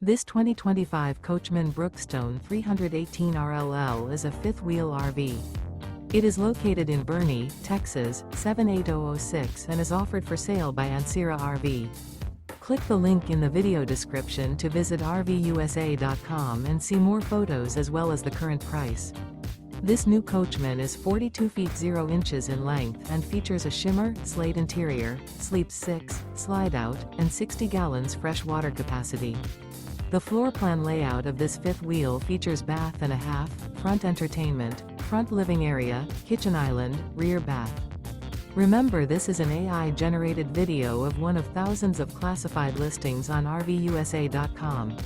This 2025 Coachmen Brookstone 318 RLL is a fifth-wheel RV. It is located in Boerne, Texas, 78006 and is offered for sale by Ancira RV. Click the link in the video description to visit RVUSA.com and see more photos as well as the current price. This new Coachmen is 42 feet 0 inches in length and features a Shimmer, Slate interior, sleeps 6, Slideout, and 60 gallons fresh water capacity. The floor plan layout of this fifth wheel features bath and a half, front entertainment, front living area, kitchen island, rear bath. Remember, this is an AI-generated video of one of thousands of classified listings on RVUSA.com.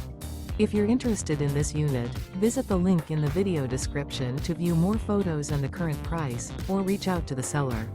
If you're interested in this unit, visit the link in the video description to view more photos and the current price, or reach out to the seller.